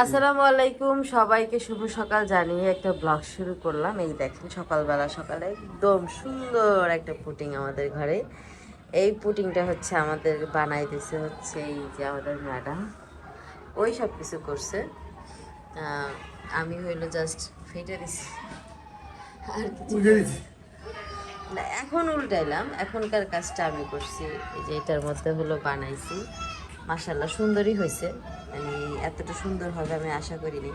আসসালামু আলাইকুম, সবাইকে শুভ সকাল জানিয়ে একটা ব্লগ শুরু করলাম। এই দেখেন সকালবেলা সকালে একদম সুন্দর একটা পুটিং আমাদের ঘরে। এই পুটিংটা হচ্ছে আমাদের বানাই দিছে হচ্ছে এই যে আমাদের ম্যাডাম, ওই সব কিছু করছে। আমি হইলো জাস্ট ফেটে দিছি আর কিছু না, এখন উল্টাইলাম। এখনকার কাজটা আমি করছি। এই যে এটার মধ্যে হলো বানাইছি, মাশাআল্লাহ সুন্দরই হয়েছে। মানে এতটা সুন্দর হবে আমি আশা করিনি।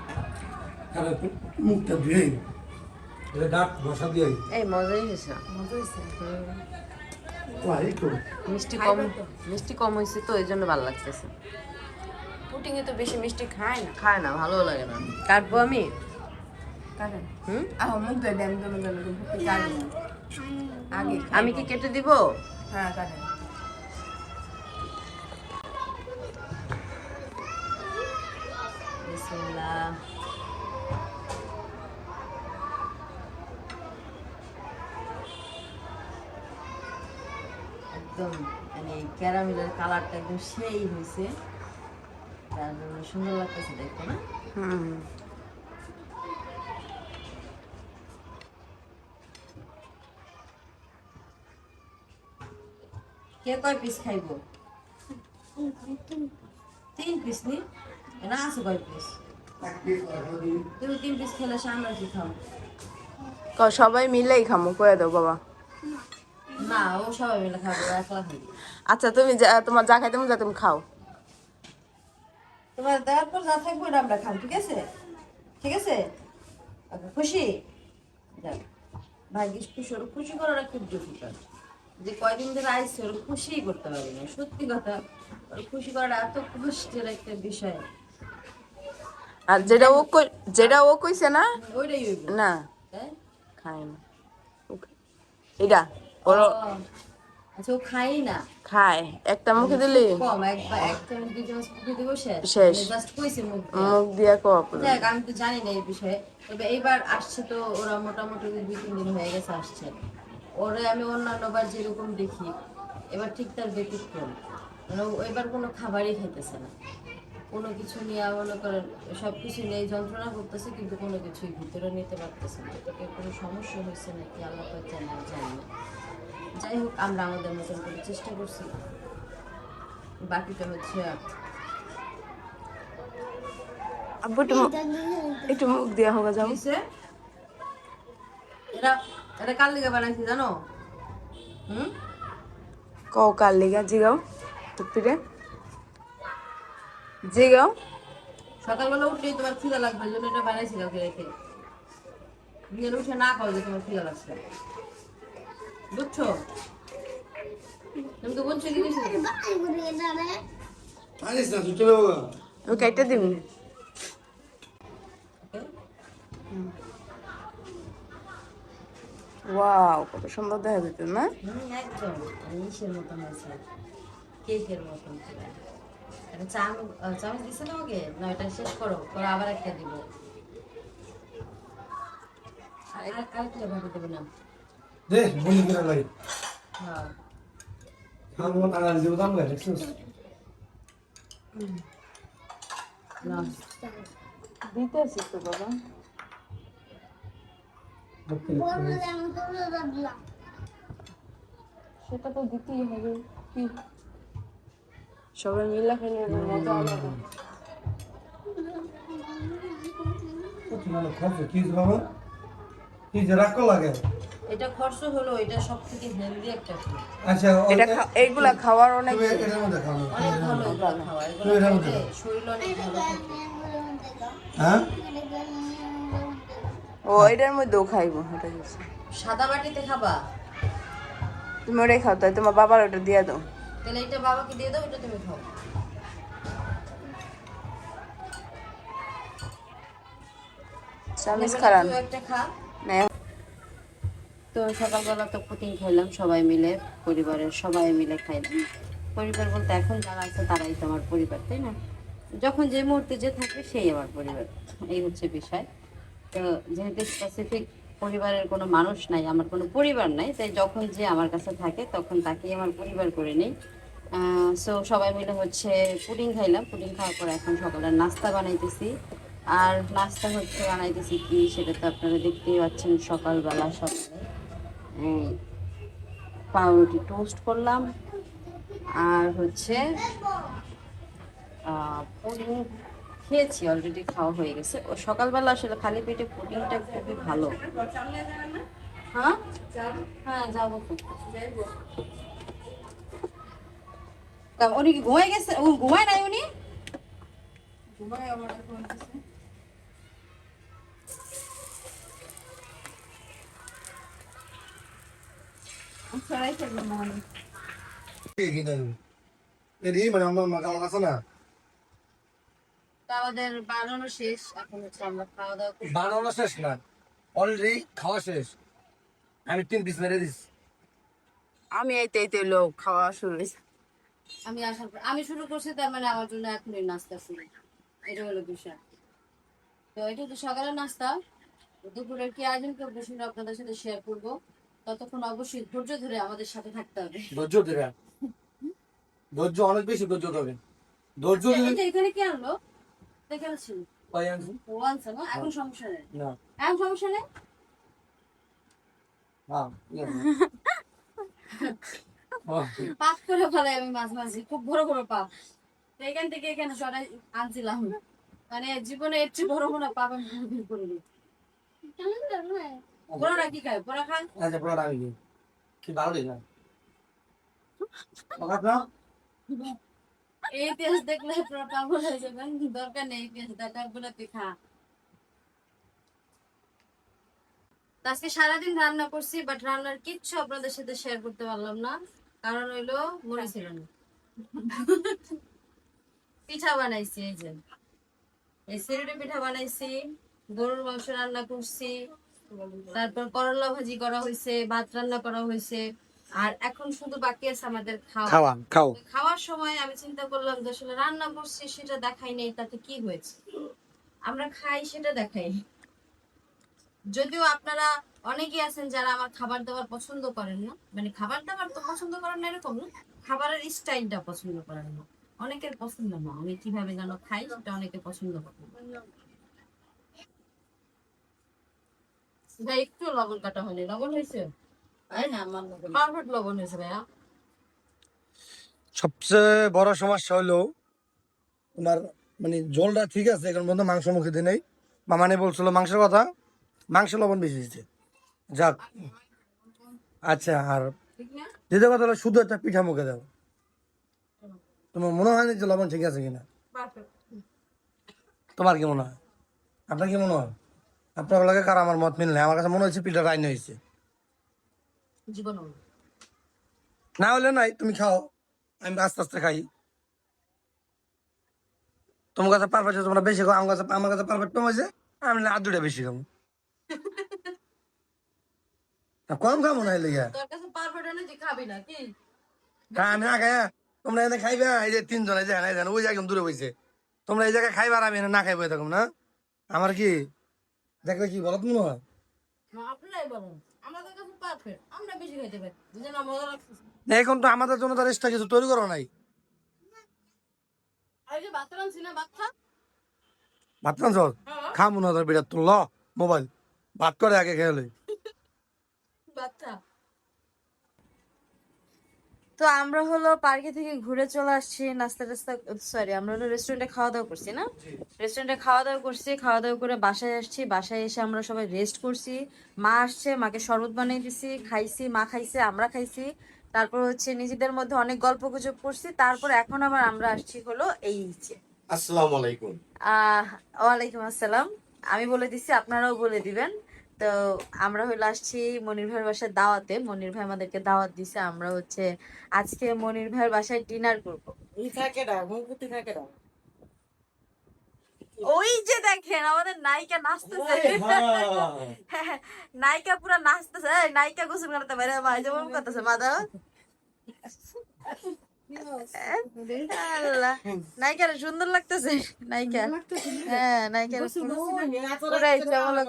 মুখটা ধুয়ে ডাক বসা দিয়ে এই মজাই হয়েছে। মিষ্টি কম, মিষ্টি কম হয়েছে তো এই জন্য ভালো লাগতেছে। পুটিং এ তো বেশি মিষ্টি খায় না। খায় না, ভালো লাগে না। কাটবো আমি। কাটেন হুম, মুখ দিয়ে দেন দমে দমে কাটেন আগে আমি কি কেটে দিব? হ্যাঁ কাটেন। বিসমিল্লাহ। একদম মানে ক্যারামেলের কালারটা একদম সেই হয়েছে, তার জন্য সুন্দর লাগতেছে দেখতে না? হুম কে কয় পিস খাইব? 3 পিস নি না আছে কয় পিস? তুমি 3 পিস খেলে সামনে কি খাও? সবাই মিলেই খামো কয়ে দাও বাবা। না, ও সবাই মিলে খাবে, ও একলা খাবে। আচ্ছা তুমি তোমার যা খাইতে মন যা তুমি খাও। তোমার দেওয়ার পর যা থাকবে ওটা আমরা খাই, ঠিক আছে? ঠিক আছে, ওকে, খুশি? যাক, ভাগ্যিস খুশি। ওর খুশি করাটা খুব ডিফিকাল্ট। যে কয়দিন ধরে আইসে ওর খুশিই করতে পারি না, সত্যি কথা। ওর খুশি করাটা এত কষ্টের একটা বিষয়। আর যেটা ও কইছে না ওইটাই হইব না তাই? খায় না এটা ওর ও, আচ্ছা, ও খাই না। খায় একটা মুখে দিলি কম, একবার এক চামচ 2 চামচ মুখে দিব, শেষ। শেষ। জাস্ট কইছে মুখ দিয়া। মুখ দিয়া কপ দেখ, আমি তো জানি না এই বিষয়ে। তবে এইবার আসছে তো ওরা মোটামুটি 2-3 দিন হয়ে গেছে আসছে। ওরে আমি অন্যান্য বার যেরকম দেখি, এবার ঠিক তার ব্যতিক্রম। মানে ও এবার কোনো খাবারই খাইতেছে না, কোনো কিছু নিয়ে মনে করেন সব কিছু নিয়ে যন্ত্রণা করতেছে, কিন্তু কোনো কিছুই ভিতরে নিতে পারতেছে না। তোকে কোনো সমস্যা হয়েছে নাকি আল্লাহ পাক জানে, আমি জানি না। যাই হোক, আমরা আমাদের মতন করে চেষ্টা করছি। বাকিটা হচ্ছে আব্বু একটু মুখ দিয়া হোক যাও। কিসে? এরা এটা কার লিগে বানাইছি জানো? হুম, কও কার লিগা জিগাও টুপিরে জিগাও। সকালবেলা উঠলেই তোমার খিদা লাগবে, এই জন্য এটা বানাইছি কালকে রেখে। বিকেলে উঠে না খাও যে তোমার খিদা লাগছে, বুঝছো? তুমি তো বলছো কি কিছু? আনিস না তুই চলে বাবা আমি কাইটা দিবি ওয়াও কত সুন্দর দেখা যেত না। একদম ইসের মতন হয়েছে, কেকের মতন। একটা চামচ দিছে না ওকে? না, এটা শেষ করো, পরে আবার একটা দিব। আরেকটা ভাবে দেবে না? দে বলি করে লাই হ্যাঁ, খান মন আনার দিব দাম লাগে দেখছিস না, দিতেছি তো বাবা। সেটা তো দিতেই হবে কি সবাই মিলে খেলে মজা আলাদা। কত ভালো খাবে কি বাবা কি যে রাখ লাগে এটা খরচ হলো, এটা সব থেকে হেলদি একটা ফুড। আচ্ছা এটা এইগুলা খাওয়ার অনেক তুমি এটার মধ্যে খাও অনেক ভালো এগুলো খাওয়া, এগুলো এটার মধ্যে খেলে শরীর অনেক ভালো থাকে। হ্যাঁ ও এটার মধ্যেও খাইবো এটা হচ্ছে। সাদা বাটিতে খাবা? তুমি ওটাই খাও, তাই তোমার বাবার ওটা দিয়ে দাও। তাহলে এটা বাবাকে দিয়ে দাও, এটা তুমি খাও। চামিচ নেবে না খারান তুই একটা খা। না। তো সকালবেলা তো পুটিং খাইলাম সবাই মিলে, পরিবারের সবাই মিলে খাইলাম। পরিবার বলতে এখন যারা আছে তারাই তো আমার পরিবার, তাই না? যখন যে মুহূর্তে যে থাকবে সেই আমার পরিবার, এই হচ্ছে বিষয়। তো যেহেতু স্পেসিফিক পরিবারের কোনো মানুষ নাই, আমার কোনো পরিবার নাই, তাই যখন যে আমার কাছে থাকে তখন তাকেই আমার পরিবার করে নেই। সো সবাই মিলে হচ্ছে পুডিং খাইলাম। পুডিং খাওয়ার পর এখন সকালের নাস্তা বানাইতেছি। আর নাস্তা হচ্ছে বানাইতেছি কি সেটা তো আপনারা দেখতেই পাচ্ছেন। সকালবেলা সকালে পাউরুটি টোস্ট করলাম আর হচ্ছে পুডিং খেয়েছি, অলরেডি খাওয়া হয়ে গেছে। ও সকালবেলা আসলে খালি পেটে পুডিংটা খুবই ভালো। হ্যাঁ হ্যাঁ যাবো তো। উনি কি ঘুমাই গেছে? ও ঘুমায় নাই উনি? মানে আমার আমার আছে না তো আমাদের বানানো শেষ, এখন হচ্ছে আমরা খাওয়া দাওয়া করবো। বানানো শেষ না, অলরেডি খাওয়া শেষ। আমি 3 পিস মেরে দিস। আমি এইতে লোক খাওয়া শুরু হয়েছে। আমি আসার পর আমি শুরু করছি, তার মানে আমার জন্য এখনই নাস্তা শুরু। এটা হলো বিষয়। তো এটা তো সকালের নাস্তা। দুপুরের কি আয়োজন করবো সেটা আপনাদের সাথে শেয়ার করবো। ততক্ষণ অবশ্যই ধৈর্য ধরে আমাদের সাথে থাকতে হবে। ধৈর্য ধরে, ধৈর্য অনেক বেশি ধৈর্য ধরে। ধৈর্য এটা এখানে কি আনলো? দেখে ছিল পাই আনছি ও আনছে না, এখন সমস্যা নেই। না। এখন সমস্যা নেই। হ্যাঁ পাপ করে ফেলে আমি মাঝে মাঝে, খুব বড় বড় পাপ। তো এখান থেকে এখানে সরাই আনছিলাম, মানে জীবনে এর চেয়ে বড় কোনো পাপ আমি কোনোদিন করিনি। বড়রা কি খায়? বড়া খান। আচ্ছা পুরো আমি কি ভালো না না। এই ইতিহাস দেখলে পুরো পাগল হয়ে যাবেন, দরকার নেই ইতিহাস দেখার, বলে তুই খা। তো আজকে সারাদিন রান্না করছি, বাট রান্নার কিচ্ছু আপনাদের সাথে শেয়ার করতে পারলাম না। কারণ হইলো মনে ছিল না। পিঠা বানাইছি, এই যে এই সিরুটি পিঠা বানাইছি, গরুর মাংস রান্না করছি, তারপর করলা ভাজি করা হয়েছে, ভাত রান্না করা হয়েছে। আর এখন শুধু বাকি আছে আমাদের খাওয়া। খাও খাওয়ার সময় আমি চিন্তা করলাম যে আসলে রান্না করছি সেটা দেখাই নেই, তাতে কি হয়েছে, আমরা খাই সেটা দেখাই। যদিও আপনারা অনেকেই আছেন যারা আমার খাবার দাবার পছন্দ করেন না, মানে খাবার দাবার তো পছন্দ করেন না এরকম না, খাবারের স্টাইলটা পছন্দ করেন না। অনেকের পছন্দ না আমি কিভাবে যেন খাই, সেটা অনেকে পছন্দ করেন না। ভাই একটু লবণ কাটা হয়নি, লবণ হয়েছে? তাই না, আমার পারফেক্ট লবণ হয়েছে ভাইয়া। সবচেয়ে বড় সমস্যা হলো তোমার মানে ঝোলটা ঠিক আছে, এখন বন্ধু মাংস মুখে দিয়ে নেই। মামানে বলছিল মাংসের কথা, মাংস লবণ বেশি দিচ্ছে। যাক আচ্ছা, আর ঠিক না? দ্বিতীয় কথা হলো শুধু একটা পিঠা মুখে দাও, তোমার মনে হয় না যে লবণ ঠিক আছে কিনা? পারফেক্ট। তোমার কি মনে হয়? আপনার কি মনে হয়? আপনার লাগে কার আমার মত মিল নেই। আমার কাছে মনে হচ্ছে পিঠা রাইন হয়েছে। জীবন না হলে নাই, তুমি খাও, আমি আস্তে আস্তে খাই। তোমার কাছে পারফেক্ট, তোমরা বেশি খাও, আমার কাছে পারফেক্ট কম হয়েছে, আমি আর দুটা বেশি খাবো। কম খাবো না এলে তোর কাছে পারফেক্ট না, তুই খাবি না কি? আমি না খাই। তোমরা এনে খাইবে, এই যে 3 জন এই যে ওই যে একদম দূরে বইছে, তোমরা এই জায়গায় খাইবা আর আমি এনে না খাইবো এরকম না। আমার কি দেখলে কি বলো মনে হয়? আপনারাই বলেন, আমাদের কাছে পারফেক্ট, আমরা বেশি খাইতে পারি, বুঝলেন? মজা লাগতেছে। এখন তো আমাদের জন্য তার এক্সট্রা কিছু তৈরি করো নাই। আর এই যে ভাত রাঁধছি না, ভাত খা। ভাত রাঁধছ? খা মনে হয় বিরাট তো ল মোবাইল ভাত করে আগে খেয়ে। ভাত খা। তো আমরা হলো পার্কে থেকে ঘুরে চলে আসছি, নাস্তা টাস্তা, সরি আমরা হলো রেস্টুরেন্টে খাওয়া দাওয়া করছি না, রেস্টুরেন্টে খাওয়া দাওয়া করছি, খাওয়া দাওয়া করে বাসায় আসছি, বাসায় এসে আমরা সবাই রেস্ট করছি। মা আসছে, মাকে শরবত বানিয়ে দিছি, খাইছি, মা খাইছে, আমরা খাইছি। তারপর হচ্ছে নিজেদের মধ্যে অনেক গল্প গুজব করছি। তারপর এখন আবার আমরা আসছি হলো এই যে আসসালামু আলাইকুম। ওয়ালাইকুম আসসালাম। আমি বলে দিচ্ছি, আপনারাও বলে দিবেন। তো আমরা হলো আসছি মনির ভাইয়ের বাসায় দাওয়াতে, মনির ভাই আমাদেরকে দাওয়াত দিছে। আমরা হচ্ছে আজকে মনির ভাইয়ের বাসায় ডিনার করব। ওই যে দেখেন আমাদের নায়িকা নাচতেছে, নায়িকা পুরো নাচতেছে। এই নায়িকা গোসল করতে পারে, মা যেমন করতেছে মাদা। আল্লাহ, নায়িকার সুন্দর লাগতেছে, নায়িকা। হ্যাঁ, নায়িকার পুরাই চমলক।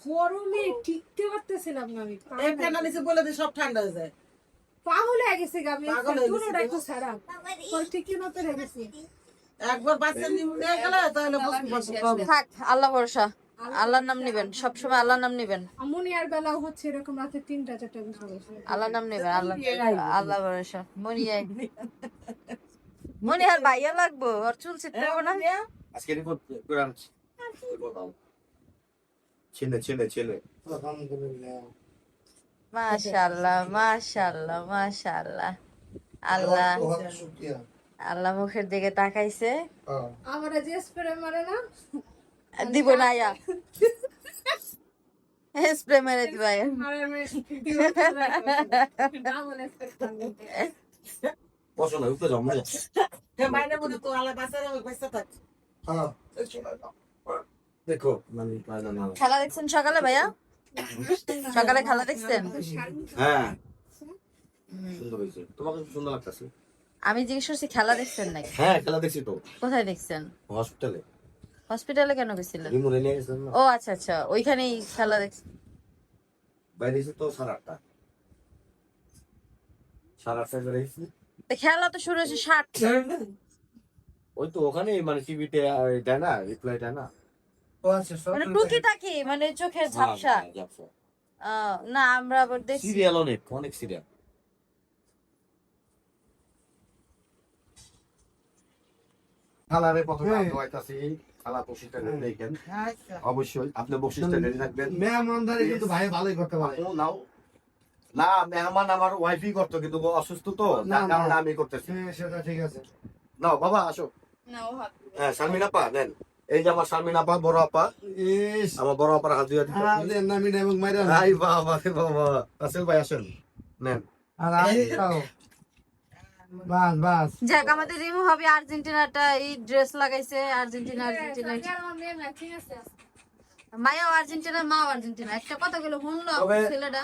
গরমে টিকতে পারতেছিলাম না আমি। এই ফ্যানটা নিচে বলে দিই সব ঠান্ডা হয়ে যায়। পাগল হয়ে গেছে গা, আমি পাগল হয়ে গেছে দুটোটা একটু ছাড়া ঠিকই মতো হয়ে গেছে। একবার বাচ্চা নিয়ে গেলে তাহলে বসে থাক, আল্লাহ ভরসা, আল্লাহর নাম নিবেন, সবসময় আল্লাহর নাম নিবেন, মুনিয়ার বেলা হচ্ছে এরকম রাতে 3টা 4টা বসে গেছে। আল্লাহর নাম নিবেন, আল্লাহ আল্লাহ ভরসা। মনিয়ার ভাইয়া লাগবো, আর চুল ছিটতে হবে না। আজকে রিপোর্ট করে আনছি ছেলে ছেলে ছেলে আলহামদুলিল্লাহ। মাশাআল্লাহ মাশাআল্লাহ মাশাআল্লাহ। আল্লাহ বহুত শুকরিয়া। আল্লাহ মুখের দিকে তাকাইছে, হ্যাঁ। আমার যে স্প্রে মারে না, দিব না আয়া স্প্রে মেরে দিবা আয়া। আরে আমি না বলে বসো না উঠে যাও মজা মাইনে বলে তো আলাদা বাচ্চার আমি পয়সা থাক হ্যাঁ। দেখো মানে পায়না না খেলা দেখছেন সকালে ভাইয়া? সকালে খেলা দেখছেন? হ্যাঁ সুন্দর হয়েছে তোমাকে খুব সুন্দর লাগতেছে আমি জিজ্ঞেস করছি খেলা দেখছেন নাকি? হ্যাঁ খেলা দেখছি তো কোথায় দেখছেন? হসপিটালে হসপিটালে কেন গেছিলেন? রিমোরে নিয়ে গেছেন না ও আচ্ছা আচ্ছা, ওইখানেই খেলা দেখছেন। বাইরে এসে তো 8:30 8:30 করে এসেছি তো খেলা তো শুরু হয়েছে 60। ওই তো ওখানে মানে টিভিতে দেয় না রিপ্লাই দেয় না ও আচ্ছা, সব মানে টুকিটাকি, মানে চোখের ঝাপসা। না আমরা আবার দেখছি। সিরিয়াল অনেক অনেক সিরিয়াল খালারে প্রথমে দোয়াইতাছি খালা বকশিসটা রেডি রাখেন অবশ্যই আপনি বকশিসটা রেডি রাখবেন মেহমানদারি কিন্তু ভাই ভালোই করতে পারে। ও নাও না মেহমান আমার ওয়াইফই করতো কিন্তু ও অসুস্থ তো না, তার কারণে না। আমি করতেছি হ্যাঁ, সেটা ঠিক আছে। নাও বাবা আসো হ্যাঁ শারমিন আপা নেন এই যে আমার শারমিন আপা বড় আপা ইস, আমার বড় আপার হাত দিয়ে আরে নামি না এবং মাইরা না। আই বাবা রে বাবা আসল ভাই আসেন নেন আর আমি খাও। বাস বাস। যাক, আমাদের রিমু হবে আর্জেন্টিনাটা এই ড্রেস লাগাইছে, আর্জেন্টিনা আর্জেন্টিনা। আমার মেয়ে না, ঠিক আছে। মায়াও আর্জেন্টিনা, মাও আর্জেন্টিনা। একটা কথা গুলো শুনলো তবে- ছেলেটা।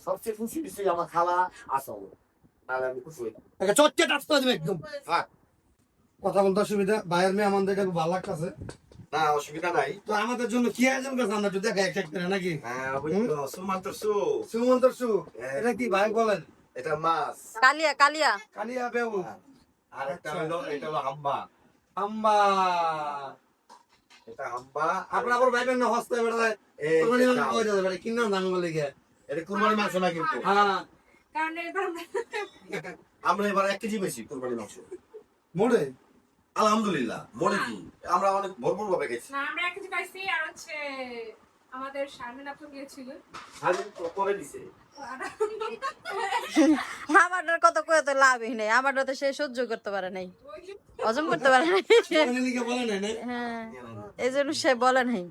সবচেয়ে খুশি দিছি আমার খালা আসল নাহলে আমি খুশি হইতাম একটা চটকে টাচতে দিবে একদম। থাক কথা বলতে অসুবিধা, ভাইয়ের মেয়ে আমাদের এটা খুব ভালো লাগতেছে। না অসুবিধা নাই তো আমাদের জন্য কি আয়োজন করছে আমরা একটু দেখা এক এক করে নাকি? হ্যাঁ ওই তো সুমান্তর সু সুমন্তর সু, এটা কি ভাই বলেন? এটা মাছ কালিয়া কালিয়া। কালিয়া বেউ, আর একটা হলো এটা হলো হাম্বা আম্বা। এটা হাম্বা আপনার আবার ভাইবেন না হস্তে বেড়া এই কোরবানি যে মাংস চাল। কই যাবে বেটা, কি নাম দাঙ্গ বলে গিয়া? এটা কুরবানি মাংস না কিন্তু হ্যাঁ, কারণ এবার আমরা এবার 1 কেজি বেশি কুরবানি মাংস মোড়ে আলহামদুলিল্লাহ মনে কি আমরা অনেক ভরপুর ভাবে গেছি না, আমরা কিছু পাইছি। আর হচ্ছে আমাদের শারমিন আপু গিয়েছিল। আর পরে দিছে আমারটার কত কয়ে তো লাভই নেই, আমারটা তো সে সহ্য করতে পারে নাই, হজম করতে পারে নাই। কোরবানি লিগে বলে নাই না? হ্যাঁ, এই জন্য সে বলে নাই।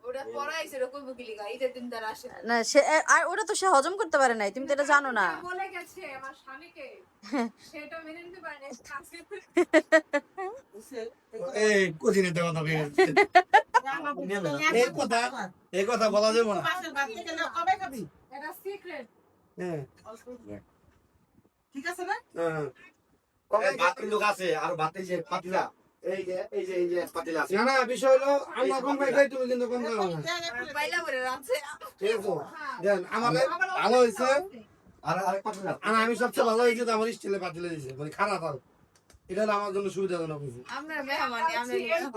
ওটা পড়াইছে এরকম গিলিগা, ঈদের দিন তারা আসে। না সে আর ওটা তো সে হজম করতে পারে নাই, তুমি তো এটা জানো না। বলে গেছে আমার স্বামীকে, সেটা মেনে নিতে পারে না। এই কোজিনে দেওয়া তবে এই কথা বলা যাবে না। পাশের বাড়িতে গেলে কবে খাবি এটা সিক্রেট। হ্যাঁ, ঠিক আছে না হ্যাঁ। এই ভাত কিন্তু আছে আর ভাতে যে পাতিলা এই যে পাতিলা আছে না না, বিষয় হলো আমরা কম খাই, তুমি কিন্তু কম খাও না। বাইলা করে রাখছে। ঠিক আছে, দেন আমাদের ভালো হয়েছে। আর আরেক পাতিলা আর আমি সবচেয়ে ভালো হয়েছে তো আমার স্টিলে পাতিলে দিয়েছে, মানে খারাপ আর এটা হলো আমার জন্য সুবিধাজনক হয়েছে। আমরা মেহমান, আমরা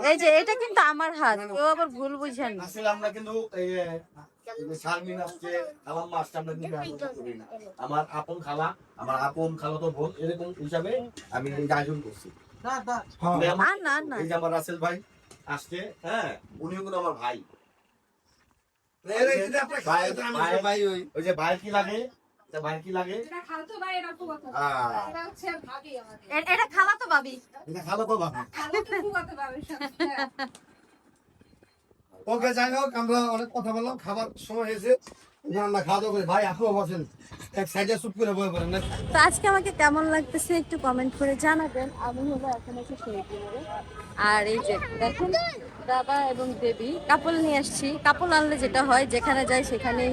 এই যে এটা কিন্তু আমার হাত, কেউ আবার ভুল বুঝেন। আসলে আমরা কিন্তু এই যে শারমিন আসছে আলাম্মা আসছে আমরা কিন্তু আয়োজন করি না আমার আপন খালা তো বোন এরকম হিসাবে আমি এই আয়োজন করছি না না হ্যাঁ, আর না আর না, এই যে আমার রাসেল ভাই আসছে হ্যাঁ উনিও কিন্তু আমার ভাই এর যদি আপনি খাই তো আমি তো ভাই হই। ওই যে ভাই কি লাগে এটা ভাই কি লাগে যেটা খালতো ভাই এটা ফুয়াতো ভাই। আহ, এটা হচ্ছে ভাবি আমাদের। এটা খালা তো ভাবি। এটা খালো তো বাবা। খালতো ফুয়াতো ভাবির সাথে। ওকে, যাই হোক আমরা অনেক কথা বললাম, খাবার সময় হয়েছে, আমরা খাওয়া দাওয়া করি। ভাই আপনিও বসেন, এক সাইডে চুপ করে বয়ে পড়েন না। তো আজকে আমাকে কেমন লাগতেছে একটু কমেন্ট করে জানাবেন। আমি হলো এখন একটু শহীদ মিনারে। আর এই যে দেখুন দাদা এবং দেবী কাপড় নিয়ে আসছি। কাপড় আনলে যেটা হয় যেখানে যাই সেখানে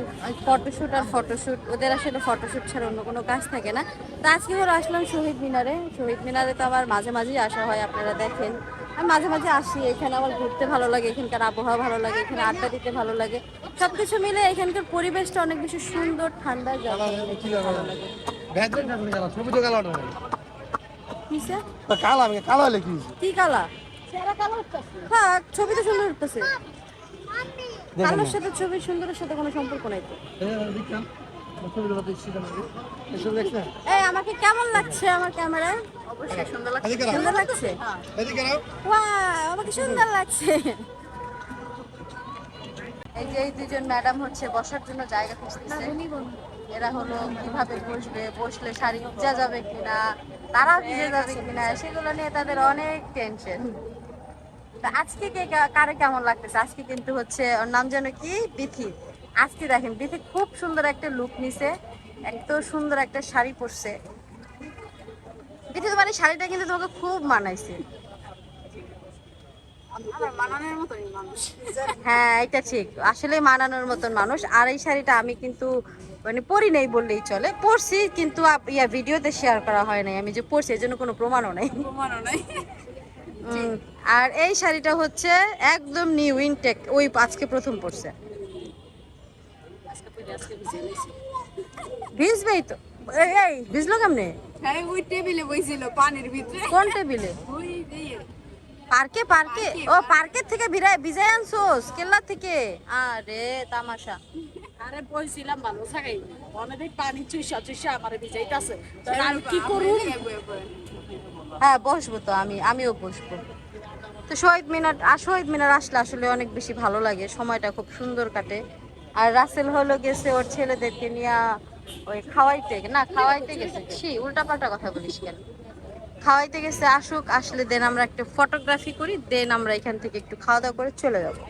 ফটোশ্যুট আর ফটোশ্যুট, ওদের আসলে ফটোশ্যুট ছাড়া অন্য কোনো কাজ থাকে না। তো আজকে হলো আসলাম শহীদ মিনারে। শহীদ মিনারে তো আমার মাঝে মাঝেই আসা হয়, আপনারা দেখেন আমি মাঝে মাঝে আসি। এখানে আমার ঘুরতে ভালো লাগে, এখানকার আবহাওয়া ভালো লাগে, এখানে আড্ডা দিতে ভালো লাগে। সবকিছু মিলে এখানকার পরিবেশটা অনেক বেশি সুন্দর, ঠান্ডা, ভালো লাগে। ভেতরে থাকলে কালা ছবি তো কালো নয় কিসে কালা আমি কালো হলে কি হয়েছে? কি কালা থাক ছবি তো সুন্দর উঠতেছে কালোর সাথে ছবির সুন্দরের সাথে কোনো সম্পর্ক নাই তো দেখলাম ছবিটা দেখছি এসব দেখছেন এই আমাকে কেমন লাগছে আমার ক্যামেরায় অবশ্যই সুন্দর লাগছে। এদিকে সুন্দর লাগছে এদিকে নাও ওয়াও আমাকে সুন্দর লাগছে এই যে এই দুজন ম্যাডাম হচ্ছে বসার জন্য জায়গা খুঁজতেছে এরা হলো কিভাবে বসবে, বসলে শাড়ি ভিজা যাবে কিনা, তারা ভিজে যাবে কিনা, সেগুলো নিয়ে তাদের অনেক টেনশন। তা আজকে কে কারে কেমন লাগতেছে? আজকে কিন্তু হচ্ছে ওর নাম যেন কি, বিথি। আজকে দেখেন বিথি খুব সুন্দর একটা লুক নিছে, এত সুন্দর একটা শাড়ি পরছে। বিথি তোমার এই শাড়িটা কিন্তু তোমাকে খুব মানাইছে। হ্যাঁ এটা ঠিক, আসলে মানানোর মতন মানুষ। আর এই শাড়িটা আমি কিন্তু মানে পরি নেই বললেই চলে, পরছি কিন্তু ভিডিওতে শেয়ার করা হয় নাই। আমি যে পরছি এর জন্য কোনো প্রমাণও নাই। আর এই শাড়িটা হচ্ছে একদম নিউ ইনটেক, ওই আজকে প্রথম পরছে। ভিজবেই তো, এই ভিজলো কেমনে? হ্যাঁ ওই টেবিলে বইছিল পানির ভিতরে কোন টেবিলে? ওই দিয়ে পার্কে পার্কে ও পার্কের থেকে ভিজাই আনছোস কেল্লা থেকে? আরে তামাশা। আরে বইছিলাম ভালো থাকাই অনেক পানি চুষা চুষা আমার ভিজাইতাছে তো আমি কি করব? হ্যাঁ বসবো তো, আমিও বসবো। তো শহীদ মিনার আসলে আসলে অনেক বেশি ভালো লাগে, সময়টা খুব সুন্দর কাটে। আর রাসেল হলো গেছে ওর ছেলেদেরকে নিয়ে ওই খাওয়াইতে গেছে। উল্টা পাল্টা কথা বলিস কেন? খাওয়াইতে গেছে, আসলে দেন আমরা একটা ফটোগ্রাফি করি, দেন আমরা এখান থেকে একটু খাওয়া দাওয়া করে চলে যাবো।